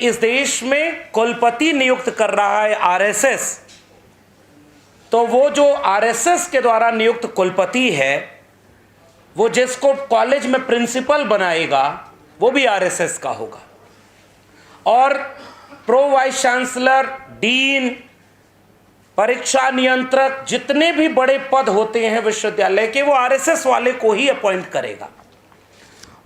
इस देश में कुलपति नियुक्त कर रहा है आरएसएस, तो वो जो आरएसएस के द्वारा नियुक्त कुलपति है वो जिसको कॉलेज में प्रिंसिपल बनाएगा वो भी आरएसएस का होगा, और प्रो वाइस चांसलर, डीन, परीक्षा नियंत्रक, जितने भी बड़े पद होते हैं विश्वविद्यालय के वो आरएसएस वाले को ही अपॉइंट करेगा।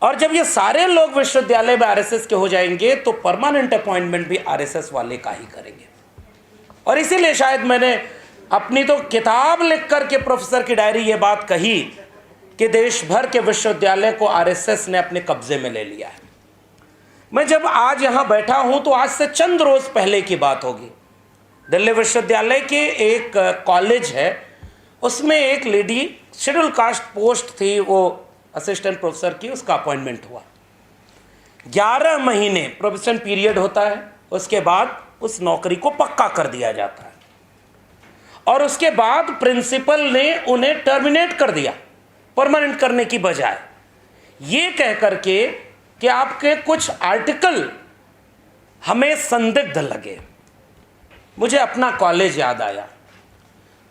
और जब ये सारे लोग विश्वविद्यालय में आरएसएस के हो जाएंगे तो परमानेंट अपॉइंटमेंट भी आरएसएस वाले का ही करेंगे। और इसीलिए शायद मैंने अपनी तो किताब लिख करके प्रोफेसर की डायरी ये बात कही कि देश भर के विश्वविद्यालय को आरएसएस ने अपने कब्जे में ले लिया है। मैं जब आज यहाँ बैठा हूँ तो आज से चंद रोज पहले की बात होगी। दिल्ली विश्वविद्यालय के एक कॉलेज है, उसमें एक लेडी शेड्यूल कास्ट पोस्ट थी, वो असिस्टेंट प्रोफेसर की, उसका अपॉइंटमेंट हुआ। 11 महीने प्रोबेशन पीरियड होता है, उसके बाद उस नौकरी को पक्का कर दिया जाता है और उसके बाद प्रिंसिपल ने उन्हें टर्मिनेट कर दिया परमानेंट करने की बजाय, ये कह करके कि आपके कुछ आर्टिकल हमें संदिग्ध लगे। मुझे अपना कॉलेज याद आया।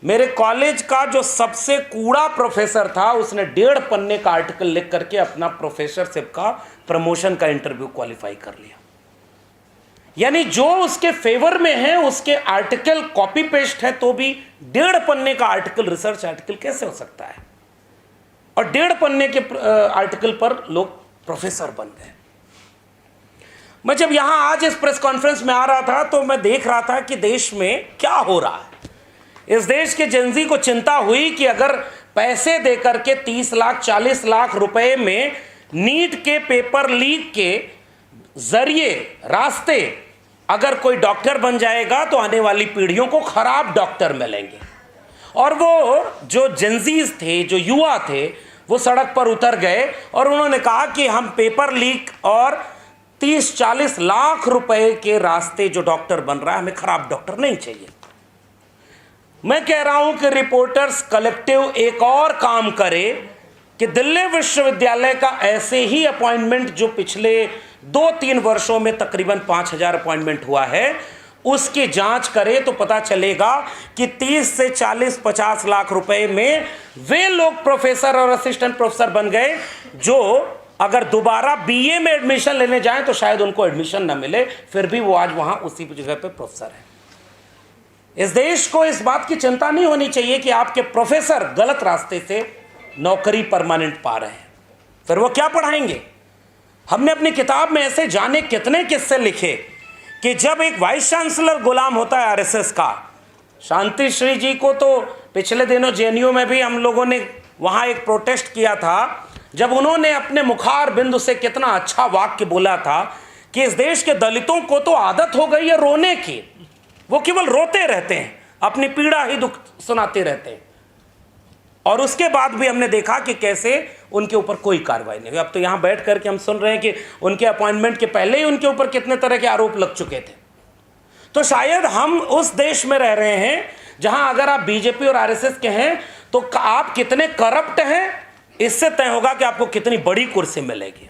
मेरे कॉलेज का जो सबसे कूड़ा प्रोफेसर था उसने 1.5 पन्ने का आर्टिकल लिख करके अपना प्रोफेसरशिप का प्रमोशन का इंटरव्यू क्वालिफाई कर लिया। यानी जो उसके फेवर में है उसके आर्टिकल कॉपी पेस्ट है तो भी 1.5 पन्ने का आर्टिकल, रिसर्च आर्टिकल कैसे हो सकता है? और 1.5 पन्ने के आर्टिकल पर लोग प्रोफेसर बन गए। मैं जब यहां आज इस प्रेस कॉन्फ्रेंस में आ रहा था तो मैं देख रहा था कि देश में क्या हो रहा है। इस देश के जेनजी को चिंता हुई कि अगर पैसे देकर के 30 लाख 40 लाख रुपए में नीट के पेपर लीक के जरिए रास्ते अगर कोई डॉक्टर बन जाएगा तो आने वाली पीढ़ियों को खराब डॉक्टर मिलेंगे। और वो जो जेनजीज थे, जो युवा थे, वो सड़क पर उतर गए और उन्होंने कहा कि हम पेपर लीक और 30-40 लाख रुपए के रास्ते जो डॉक्टर बन रहा है, हमें खराब डॉक्टर नहीं चाहिए। मैं कह रहा हूं कि रिपोर्टर्स कलेक्टिव एक और काम करे कि दिल्ली विश्वविद्यालय का ऐसे ही अपॉइंटमेंट जो पिछले 2-3 वर्षों में तकरीबन 5000 अपॉइंटमेंट हुआ है, उसकी जांच करे तो पता चलेगा कि 30 से 40-50 लाख रुपए में वे लोग प्रोफेसर और असिस्टेंट प्रोफेसर बन गए जो अगर दोबारा बीए में एडमिशन लेने जाएं तो शायद उनको एडमिशन ना मिले, फिर भी वो आज वहां उसी जगह पे प्रोफेसर है। इस देश को इस बात की चिंता नहीं होनी चाहिए कि आपके प्रोफेसर गलत रास्ते से नौकरी परमानेंट पा रहे हैं, फिर वो क्या पढ़ाएंगे? हमने अपनी किताब में ऐसे जाने कितने किस्से लिखे कि जब एक वाइस चांसलर गुलाम होता है आरएसएस का, शांति श्री जी को तो पिछले दिनों जेएनयू में भी हम लोगों ने वहां एक प्रोटेस्ट किया था, जब उन्होंने अपने मुखार बिंदु से कितना अच्छा वाक्य बोला था कि इस देश के दलितों को तो आदत हो गई है रोने की, वो केवल रोते रहते हैं, अपनी पीड़ा ही दुख सुनाते रहते हैं। और उसके बाद भी हमने देखा कि कैसे उनके ऊपर कोई कार्रवाई नहीं हुई। अब तो यहां बैठ करके हम सुन रहे हैं कि उनके अपॉइंटमेंट के पहले ही उनके ऊपर कितने तरह के आरोप लग चुके थे। तो शायद हम उस देश में रह रहे हैं जहां अगर आप बीजेपी और आरएसएस के हैं तो आप कितने करप्ट हैं इससे तय होगा कि आपको कितनी बड़ी कुर्सी मिलेगी।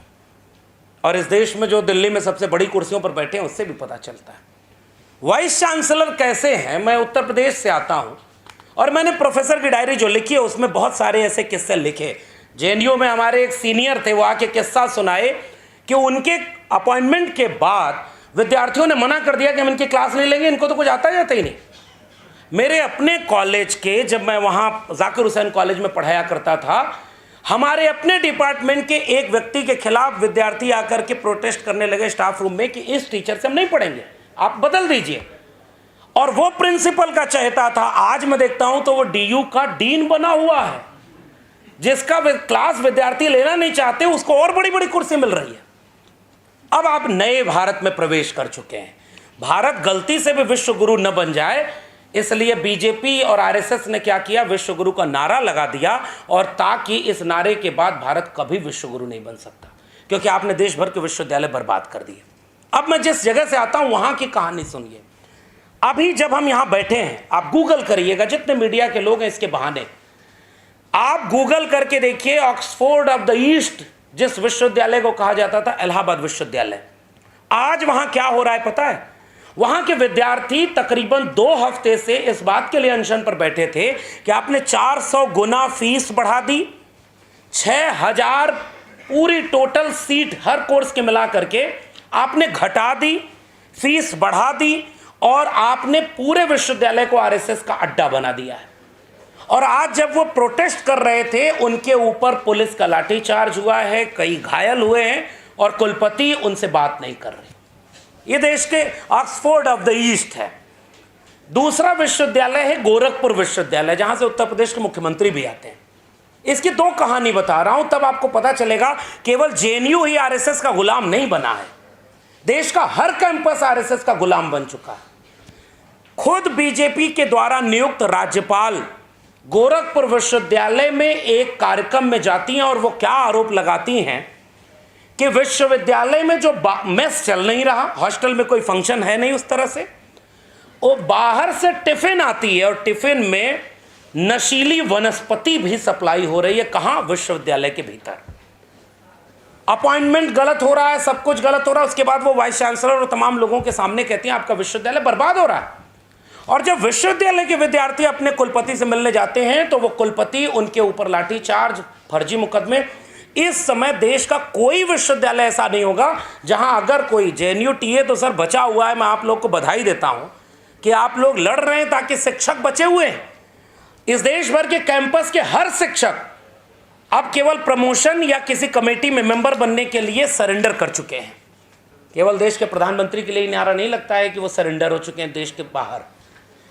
और इस देश में जो दिल्ली में सबसे बड़ी कुर्सियों पर बैठे हैं उससे भी पता चलता है वाइस चांसलर कैसे हैं। मैं उत्तर प्रदेश से आता हूं और मैंने प्रोफेसर की डायरी जो लिखी है उसमें बहुत सारे ऐसे किस्से लिखे। जेएनयू में हमारे एक सीनियर थे, वो आके किस्सा सुनाए कि उनके अपॉइंटमेंट के बाद विद्यार्थियों ने मना कर दिया कि हम इनकी क्लास नहीं लेंगे, इनको तो कुछ आता जाता ही नहीं। मेरे अपने कॉलेज के, जब मैं वहाँ जाकिर हुसैन कॉलेज में पढ़ाया करता था, हमारे अपने डिपार्टमेंट के एक व्यक्ति के खिलाफ विद्यार्थी आकर के प्रोटेस्ट करने लगे स्टाफ रूम में कि इस टीचर से हम नहीं पढ़ेंगे, आप बदल दीजिए। और वो प्रिंसिपल का चहेता था। आज मैं देखता हूं तो वो डीयू का डीन बना हुआ है। जिसका क्लास विद्यार्थी लेना नहीं चाहते उसको और बड़ी बड़ी कुर्सी मिल रही है। अब आप नए भारत में प्रवेश कर चुके हैं। भारत गलती से भी विश्व गुरु न बन जाए, इसलिए बीजेपी और आरएसएस ने क्या किया, विश्व गुरु का नारा लगा दिया। और ताकि इस नारे के बाद भारत कभी विश्व गुरु नहीं बन सकता, क्योंकि आपने देश भर के विश्वविद्यालय बर्बाद कर दिए। अब मैं जिस जगह से आता हूं वहां की कहानी सुनिए। अभी जब हम यहां बैठे हैं, आप गूगल करिएगा, जितने मीडिया के लोग हैं इसके बहाने, आप गूगल करके देखिए ऑक्सफोर्ड ऑफ द ईस्ट, जिस विश्वविद्यालय को कहा जाता था इलाहाबाद विश्वविद्यालय, आज वहां क्या हो रहा है पता है? वहां के विद्यार्थी तकरीबन 2 हफ्ते से इस बात के लिए अनशन पर बैठे थे कि आपने 400 गुना फीस बढ़ा दी, 6000 पूरी टोटल सीट हर कोर्स के मिला करके आपने घटा दी, फीस बढ़ा दी और आपने पूरे विश्वविद्यालय को आरएसएस का अड्डा बना दिया है। और आज जब वो प्रोटेस्ट कर रहे थे उनके ऊपर पुलिस का लाठीचार्ज हुआ है, कई घायल हुए हैं और कुलपति उनसे बात नहीं कर रहे। ये देश के ऑक्सफोर्ड ऑफ द ईस्ट है। दूसरा विश्वविद्यालय है गोरखपुर विश्वविद्यालय, जहां से उत्तर प्रदेश के मुख्यमंत्री भी आते हैं। इसकी 2 कहानी बता रहा हूं, तब आपको पता चलेगा केवल जेएनयू ही आरएसएस का गुलाम नहीं बना है, देश का हर कैंपस आरएसएस का गुलाम बन चुका है। खुद बीजेपी के द्वारा नियुक्त राज्यपाल गोरखपुर विश्वविद्यालय में एक कार्यक्रम में जाती हैं और वो क्या आरोप लगाती हैं कि विश्वविद्यालय में जो मेस चल नहीं रहा, हॉस्टल में कोई फंक्शन है नहीं उस तरह से, वो बाहर से टिफिन आती है और टिफिन में नशीली वनस्पति भी सप्लाई हो रही है। कहां? विश्वविद्यालय के भीतर। अपॉइंटमेंट गलत हो रहा है, सब कुछ गलत हो रहा है। उसके बाद वो वाइस चांसलर और तमाम लोगों के सामने कहती हैं आपका विश्वविद्यालय बर्बाद हो रहा है। और जब विश्वविद्यालय के विद्यार्थी अपने कुलपति से मिलने जाते हैं तो वो कुलपति उनके ऊपर लाठीचार्ज, फर्जी मुकदमे। इस समय देश का कोई विश्वविद्यालय ऐसा नहीं होगा जहां अगर कोई जेएनयू टीए तो सर बचा हुआ है, मैं आप लोग को बधाई देता हूं कि आप लोग लड़ रहे हैं ताकि शिक्षक बचे हुए हैं। इस देश भर के कैंपस के हर शिक्षक अब केवल प्रमोशन या किसी कमेटी में मेंबर बनने के लिए सरेंडर कर चुके हैं। केवल देश के प्रधानमंत्री के लिए नारा नहीं लगता है कि वो सरेंडर हो चुके हैं देश के बाहर।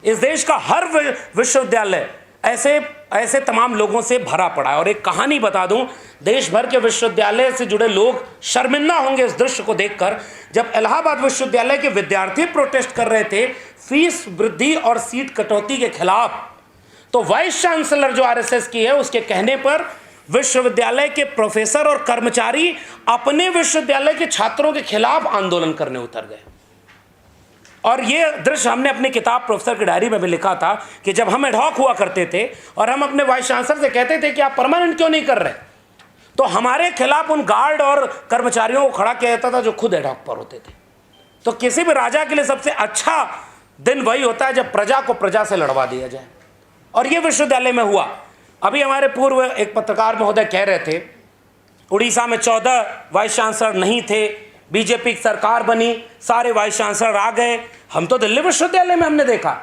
इस देश का हर विश्वविद्यालय ऐसे तमाम लोगों से भरा पड़ा है। और एक कहानी बता दूं, देश भर के विश्वविद्यालय से जुड़े लोग शर्मिंदा होंगे इस दृश्य को देखकर, जब इलाहाबाद विश्वविद्यालय के विद्यार्थी प्रोटेस्ट कर रहे थे फीस वृद्धि और सीट कटौती के खिलाफ, तो वाइस चांसलर जो आरएसएस की है उसके कहने पर विश्वविद्यालय के प्रोफेसर और कर्मचारी अपने विश्वविद्यालय के छात्रों के खिलाफ आंदोलन करने उतर गए। और ये दृश्य हमने अपनी किताब प्रोफेसर की डायरी में भी लिखा था कि जब हम एडहॉक हुआ करते थे और हम अपने वाइस चांसलर से कहते थे कि आप परमानेंट क्यों नहीं कर रहे, तो हमारे खिलाफ उन गार्ड और कर्मचारियों को खड़ा किया जाता था जो खुद एडहॉक पर होते थे। तो किसी भी राजा के लिए सबसे अच्छा दिन वही होता है जब प्रजा को प्रजा से लड़वा दिया जाए। और ये विश्वविद्यालय में हुआ। अभी हमारे पूर्व एक पत्रकार महोदय कह रहे थे उड़ीसा में 14 वाइस चांसलर नहीं थे, बीजेपी की सरकार बनी, सारे वाइस चांसलर आ गए। हम तो दिल्ली विश्वविद्यालय में हमने देखा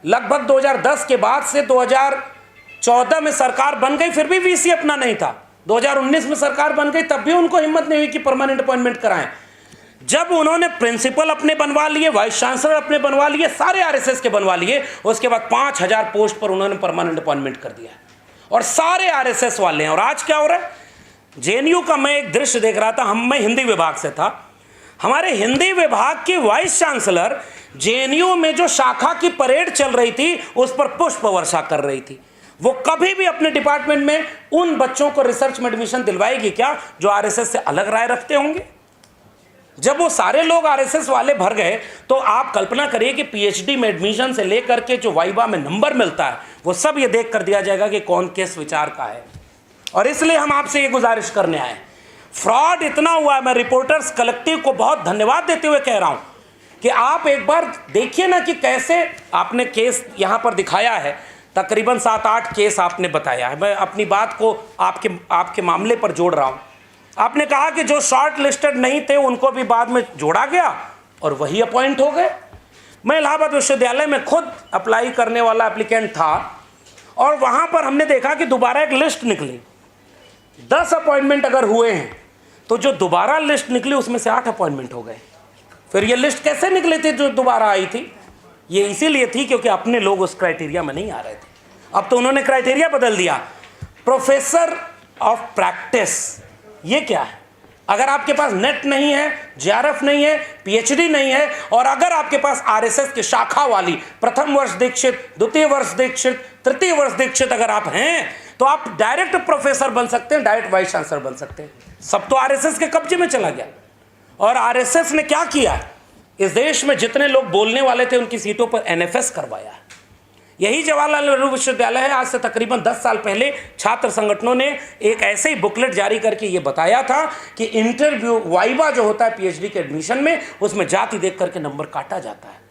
लगभग 2010 के बाद से 2014 में सरकार बन गई, फिर भी वीसी अपना नहीं था। 2019 में सरकार बन गई, तब भी उनको हिम्मत नहीं हुई कि परमानेंट अपॉइंटमेंट कराएं। जब उन्होंने प्रिंसिपल अपने बनवा लिए, वाइस चांसलर अपने बनवा लिए, सारे आरएसएस के बनवा लिए, उसके बाद 5000 पोस्ट पर उन्होंने परमानेंट अपॉइंटमेंट कर दिया और सारे आरएसएस वाले हैं। और आज क्या हो रहा है? जेएनयू का मैं एक दृश्य देख रहा था, मैं हिंदी विभाग से था। हमारे हिंदी विभाग की वाइस चांसलर जेएनयू में जो शाखा की परेड चल रही थी उस पर पुष्प वर्षा कर रही थी। वो कभी भी अपने डिपार्टमेंट में उन बच्चों को रिसर्च में एडमिशन दिलवाएगी क्या जो आरएसएस से अलग राय रखते होंगे? जब वो सारे लोग आरएसएस वाले भर गए तो आप कल्पना करिए कि पीएचडी में एडमिशन से लेकर के जो वाइवा में नंबर मिलता है वो सब ये देख कर दिया जाएगा कि कौन किस विचार का है। और इसलिए हम आपसे ये गुजारिश करने आए, फ्रॉड इतना हुआ है, मैं रिपोर्टर्स कलेक्टिव को बहुत धन्यवाद देते हुए कह रहा हूं कि आप एक बार देखिए ना कि कैसे आपने केस यहां पर दिखाया है। तकरीबन 7-8 केस आपने बताया है। मैं अपनी बात को आपके मामले पर जोड़ रहा हूं। आपने कहा कि जो शॉर्ट लिस्टेड नहीं थे उनको भी बाद में जोड़ा गया और वही अपॉइंट हो गए। मैं इलाहाबाद विश्वविद्यालय में खुद अप्लाई करने वाला एप्लीकेंट था और वहां पर हमने देखा कि दोबारा एक लिस्ट निकली। 10 अपॉइंटमेंट अगर हुए हैं तो जो दोबारा लिस्ट निकली उसमें से 8 अपॉइंटमेंट हो गए। फिर ये लिस्ट कैसे निकली थी जो दोबारा आई थी? ये इसीलिए थी क्योंकि अपने लोग उस क्राइटेरिया में नहीं आ रहे थे। अब तो उन्होंने क्राइटेरिया बदल दिया, प्रोफेसर ऑफ प्रैक्टिस। ये क्या है? अगर आपके पास नेट नहीं है, जेआरएफ नहीं है, पीएचडी नहीं है और अगर आपके पास आरएसएस की शाखा वाली प्रथम वर्ष दीक्षित, द्वितीय वर्ष दीक्षित, तृतीय वर्ष दीक्षित अगर आप हैं तो आप डायरेक्ट प्रोफेसर बन सकते हैं, डायरेक्ट वाइस चांसलर बन सकते हैं। सब तो आरएसएस के कब्जे में चला गया। और आरएसएस ने क्या किया? इस देश में जितने लोग बोलने वाले थे उनकी सीटों पर एनएफएस करवाया। यही जवाहरलाल नेहरू विश्वविद्यालय है। आज से तकरीबन 10 साल पहले छात्र संगठनों ने एक ऐसे ही बुकलेट जारी करके ये बताया था कि इंटरव्यू वाइवा जो होता है पीएचडी के एडमिशन में, उसमें जाति देख करके नंबर काटा जाता है।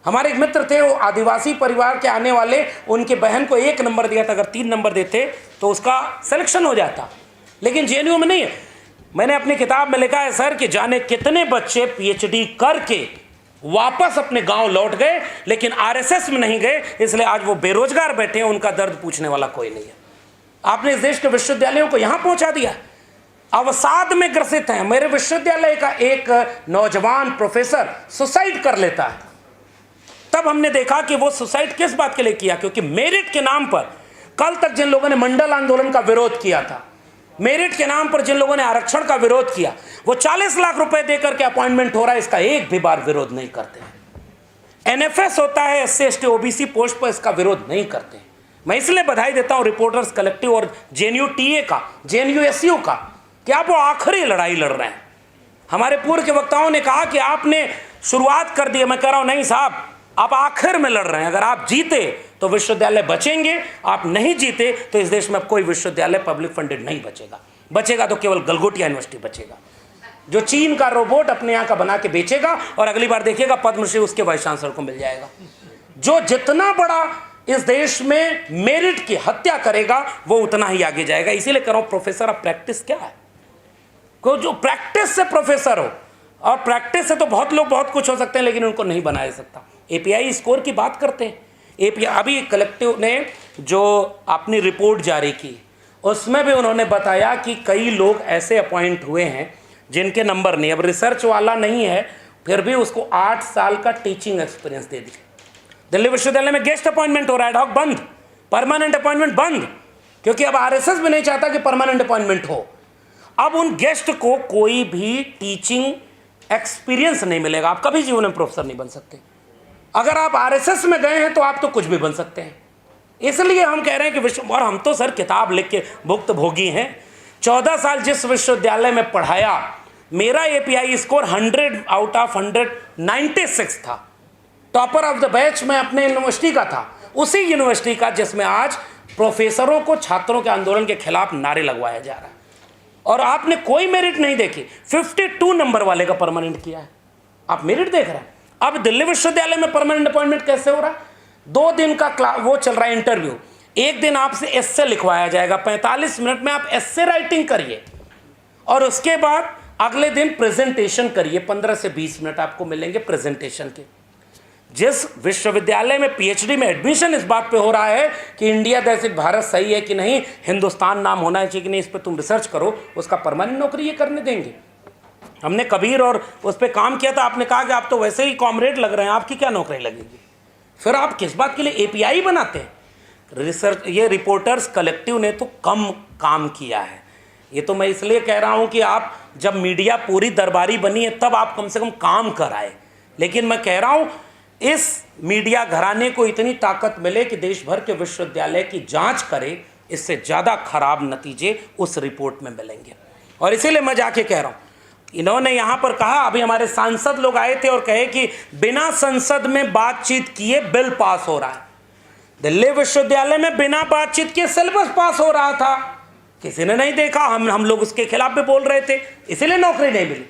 हमारे एक मित्र थे, वो आदिवासी परिवार के आने वाले, उनके बहन को 1 नंबर दिया था, अगर 3 नंबर देते तो उसका सिलेक्शन हो जाता, लेकिन जेएनयू में नहीं है। मैंने अपनी किताब में लिखा है सर कि जाने कितने बच्चे पीएचडी करके वापस अपने गांव लौट गए, लेकिन आरएसएस में नहीं गए, इसलिए आज वो बेरोजगार बैठे हैं, उनका दर्द पूछने वाला कोई नहीं है। आपने इस देश के विश्वविद्यालयों को यहां पहुंचा दिया, अवसाद में ग्रसित हैं। मेरे विश्वविद्यालय का एक नौजवान प्रोफेसर सुसाइड कर लेता है, तब हमने देखा कि वो सुसाइड किस बात के लिए किया, क्योंकि मेरिट के नाम पर कल तक जिन लोगों ने मंडल आंदोलन का विरोध किया था, मेरिट के नाम पर जिन लोगों ने आरक्षण का विरोध किया, वो 40 लाख रुपए देकर के अपॉइंटमेंट हो रहा है, इसका एक भी बार विरोध नहीं करते। एनएफएस होता है एससी एसटी ओबीसी पोस्ट पर, इसका विरोध नहीं करते। मैं इसलिए बधाई देता हूं रिपोर्टर्स कलेक्टिव और जेएनयू टीए का, जेएनयू एसयू का, कि आप वो आखिरी लड़ाई लड़ रहे हैं। हमारे पूर्व के वक्ताओं ने कहा कि आपने शुरुआत कर दी है, मैं कह रहा हूं नहीं साहब, आप आखिर में लड़ रहे हैं। अगर आप जीते तो विश्वविद्यालय बचेंगे, आप नहीं जीते तो इस देश में अब कोई विश्वविद्यालय पब्लिक फंडेड नहीं बचेगा। बचेगा तो केवल गलगोटिया यूनिवर्सिटी बचेगा, जो चीन का रोबोट अपने यहाँ का बना के बेचेगा, और अगली बार देखिएगा पद्मश्री उसके वाइस चांसलर को मिल जाएगा। जो जितना बड़ा इस देश में मेरिट की हत्या करेगा वो उतना ही आगे जाएगा। इसीलिए कह रहा हूं प्रोफेसर ऑफ प्रैक्टिस क्या है, को जो प्रैक्टिस से प्रोफेसर हो, और प्रैक्टिस से तो बहुत लोग बहुत कुछ हो सकते हैं, लेकिन उनको नहीं बनाया सकता। एपीआई स्कोर की बात करते हैं, एपीआई अभी कलेक्टिव ने जो अपनी रिपोर्ट जारी की, उसमें भी उन्होंने बताया कि कई लोग ऐसे अपॉइंट हुए हैं जिनके नंबर नहीं, अब रिसर्च वाला नहीं है, फिर भी उसको 8 साल का टीचिंग एक्सपीरियंस दे दिया। दिल्ली विश्वविद्यालय में गेस्ट अपॉइंटमेंट हो रहा है, एड हॉक बंद, परमानेंट अपॉइंटमेंट बंद, क्योंकि अब आरएसएस भी नहीं चाहता कि परमानेंट अपॉइंटमेंट हो। अब उन गेस्ट को कोई भी टीचिंग एक्सपीरियंस नहीं मिलेगा, आप कभी जीवन में प्रोफेसर नहीं बन सकते। अगर आप आरएसएस में गए हैं तो आप तो कुछ भी बन सकते हैं। इसलिए हम कह रहे हैं कि विश्व, और हम तो सर किताब लिख के भुक्त भोगी हैं। 14 साल जिस विश्वविद्यालय में पढ़ाया, मेरा एपीआई स्कोर 100 आउट ऑफ 196 था। टॉपर ऑफ द बैच में अपने यूनिवर्सिटी का था, उसी यूनिवर्सिटी का जिसमें आज प्रोफेसरों को छात्रों के आंदोलन के खिलाफ नारे लगवाया जा रहा है, और आपने कोई मेरिट नहीं देखी। 52 नंबर वाले का परमानेंट किया है, आप मेरिट देख रहे हैं। अब दिल्ली विश्वविद्यालय में परमानेंट अपॉइंटमेंट कैसे हो रहा है? 2 दिन का वो चल रहा है इंटरव्यू, एक दिन आपसे एस्से लिखवाया जाएगा, 45 मिनट में आप एस्से राइटिंग करिए, और उसके बाद अगले दिन प्रेजेंटेशन करिए, 15 से 20 मिनट आपको मिलेंगे प्रेजेंटेशन के। जिस विश्वविद्यालय में पीएचडी में एडमिशन इस बात पे हो रहा है कि इंडिया जैसे भारत सही है कि नहीं, हिंदुस्तान नाम होना चाहिए कि नहीं, इस पर तुम रिसर्च करो, उसका परमानेंट नौकरी ये करने देंगे। हमने कबीर और उस पर काम किया था, आपने कहा कि आप तो वैसे ही कॉमरेड लग रहे हैं, आपकी क्या नौकरी लगेगी? फिर आप किस बात के लिए एपीआई बनाते हैं? रिसर्च, ये रिपोर्टर्स कलेक्टिव ने तो कम काम किया है। ये तो मैं इसलिए कह रहा हूँ कि आप जब मीडिया पूरी दरबारी बनी है तब आप कम से कम काम कराए, लेकिन मैं कह रहा हूँ इस मीडिया घराने को इतनी ताकत मिले कि देश भर के विश्वविद्यालय की जांच करे, इससे ज़्यादा खराब नतीजे उस रिपोर्ट में मिलेंगे। और इसीलिए मैं जाके कह रहा हूँ, इन्होंने यहाँ पर कहा, अभी हमारे सांसद लोग आए थे और कहे कि बिना संसद में बातचीत किए बिल पास हो रहा है। दिल्ली विश्वविद्यालय में बिना बातचीत किए सिलेबस पास हो रहा था, किसी ने नहीं देखा, हम लोग उसके खिलाफ भी बोल रहे थे, इसीलिए नौकरी नहीं मिली।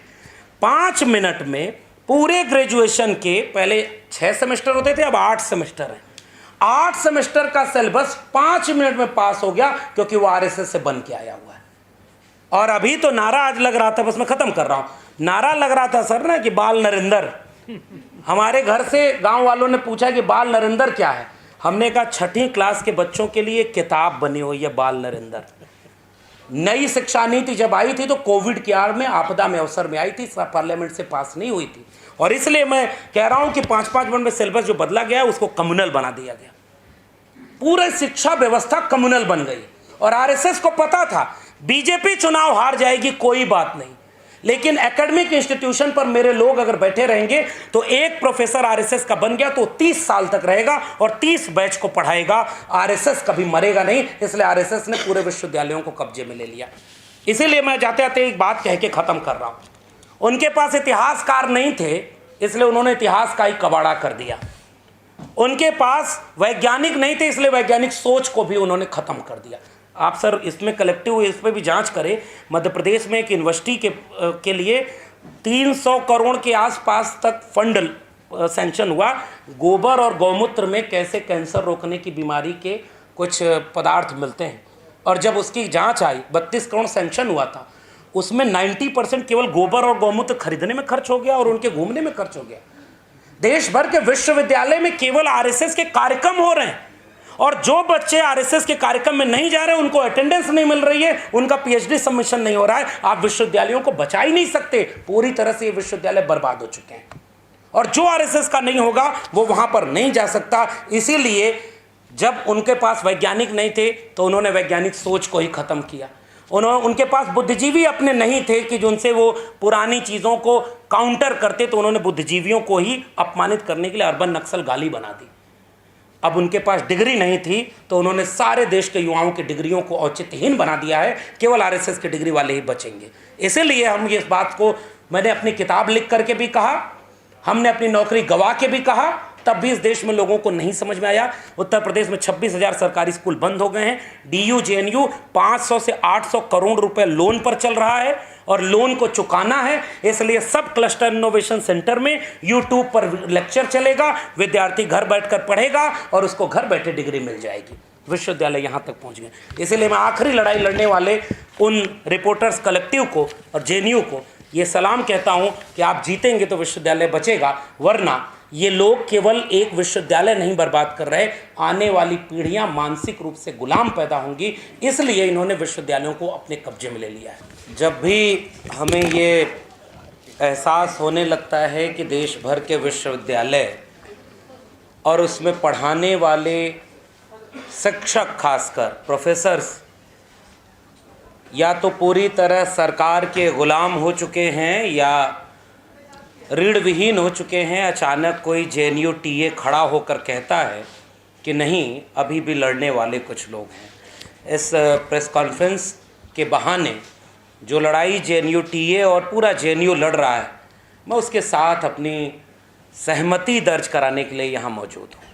5 मिनट में पूरे ग्रेजुएशन के, पहले 6 सेमेस्टर होते थे, अब 8 सेमेस्टर हैं, 8 सेमेस्टर का सिलेबस 5 मिनट में पास हो गया, क्योंकि वो आरएसएस से बन के आया हुआ है। और अभी तो नारा आज लग रहा था, बस मैं खत्म कर रहा हूं, नारा लग रहा था सर ना कि बाल नरेंद्र। हमारे घर से गांव वालों ने पूछा कि बाल नरेंद्र क्या है, हमने कहा 6वीं क्लास के बच्चों के लिए किताब बनी हुई है बाल नरेंद्र। नई शिक्षा नीति जब आई थी तो कोविड की आड़ में, आपदा में, अवसर में आई थी, पार्लियामेंट से पास नहीं हुई थी, और इसलिए मैं कह रहा हूं कि 5-5 मिनट में सिलेबस जो बदला गया है उसको कम्युनल बना दिया गया। पूरी शिक्षा व्यवस्था कम्युनल बन गई, और आरएसएस को पता था बीजेपी चुनाव हार जाएगी, कोई बात नहीं, लेकिन एकेडमिक इंस्टीट्यूशन पर मेरे लोग अगर बैठे रहेंगे तो एक प्रोफेसर आरएसएस का बन गया तो 30 साल तक रहेगा और 30 बैच को पढ़ाएगा। आरएसएस कभी मरेगा नहीं, इसलिए आरएसएस ने पूरे विश्वविद्यालयों को कब्जे में ले लिया। इसीलिए मैं जाते जाते एक बात कह के खत्म कर रहा हूं, उनके पास इतिहासकार नहीं थे, इसलिए उन्होंने इतिहास का ही कबाड़ा कर दिया। उनके पास वैज्ञानिक नहीं थे, इसलिए वैज्ञानिक सोच को भी उन्होंने ख़त्म कर दिया। आप सर इसमें कलेक्टिव इस पर भी जांच करें। मध्य प्रदेश में एक यूनिवर्सिटी के लिए 300 करोड़ के आसपास तक फंड सैंक्शन हुआ। गोबर और गौमूत्र में कैसे कैंसर रोकने की बीमारी के कुछ पदार्थ मिलते हैं, और जब उसकी जांच आई 32 करोड़ सैंक्शन हुआ था, उसमें 90% केवल गोबर और गौमूत्र खरीदने में खर्च हो गया और उनके घूमने में खर्च हो गया। देश भर के विश्वविद्यालय में केवल आरएसएस के कार्यक्रम हो रहे हैं, और जो बच्चे आरएसएस के कार्यक्रम में नहीं जा रहे हैं उनको अटेंडेंस नहीं मिल रही है, उनका पीएचडी सबमिशन नहीं हो रहा है। आप विश्वविद्यालयों को बचा ही नहीं सकते। पूरी तरह से ये विश्वविद्यालय बर्बाद हो चुके हैं, और जो आरएसएस का नहीं होगा वो वहां पर नहीं जा सकता। इसीलिए जब उनके पास वैज्ञानिक नहीं थे तो उन्होंने वैज्ञानिक सोच को ही खत्म किया। उनके पास बुद्धिजीवी अपने नहीं थे कि जो उनसे वो पुरानी चीज़ों को काउंटर करते, तो उन्होंने बुद्धिजीवियों को ही अपमानित करने के लिए अर्बन नक्सल गाली बना दी। अब उनके पास डिग्री नहीं थी तो उन्होंने सारे देश के युवाओं की डिग्रियों को औचित्यहीन बना दिया है। केवल आरएसएस की डिग्री वाले ही बचेंगे। इसीलिए हम इस बात को, मैंने अपनी किताब लिख करके भी कहा, हमने अपनी नौकरी गंवा के भी कहा, तब भी इस देश में लोगों को नहीं समझ में आया। उत्तर प्रदेश में 26,000 सरकारी स्कूल बंद हो गए हैं। डीयू जेएनयू 500 से 800 करोड़ रुपए लोन पर चल रहा है, और लोन को चुकाना है। इसलिए सब क्लस्टर इनोवेशन सेंटर में यूट्यूब पर लेक्चर चलेगा, विद्यार्थी घर बैठकर पढ़ेगा और उसको घर बैठे डिग्री मिल जाएगी। विश्वविद्यालय यहाँ तक पहुँच गए। इसलिए मैं आखिरी लड़ाई लड़ने वाले उन रिपोर्टर्स कलेक्टिव को और जेएनयू को ये सलाम कहता हूँ कि आप जीतेंगे तो विश्वविद्यालय बचेगा, वरना ये लोग केवल एक विश्वविद्यालय नहीं बर्बाद कर रहे, आने वाली पीढ़ियां मानसिक रूप से गुलाम पैदा होंगी। इसलिए इन्होंने विश्वविद्यालयों को अपने कब्जे में ले लिया है। जब भी हमें ये एहसास होने लगता है कि देश भर के विश्वविद्यालय और उसमें पढ़ाने वाले शिक्षक, खासकर प्रोफेसर्स, या तो पूरी तरह सरकार के गुलाम हो चुके हैं या ऋण विहीन हो चुके हैं, अचानक कोई जेएनयू टीए खड़ा होकर कहता है कि नहीं, अभी भी लड़ने वाले कुछ लोग हैं। इस प्रेस कॉन्फ्रेंस के बहाने जो लड़ाई जेएनयू टीए और पूरा जेएनयू लड़ रहा है, मैं उसके साथ अपनी सहमति दर्ज कराने के लिए यहाँ मौजूद हूँ।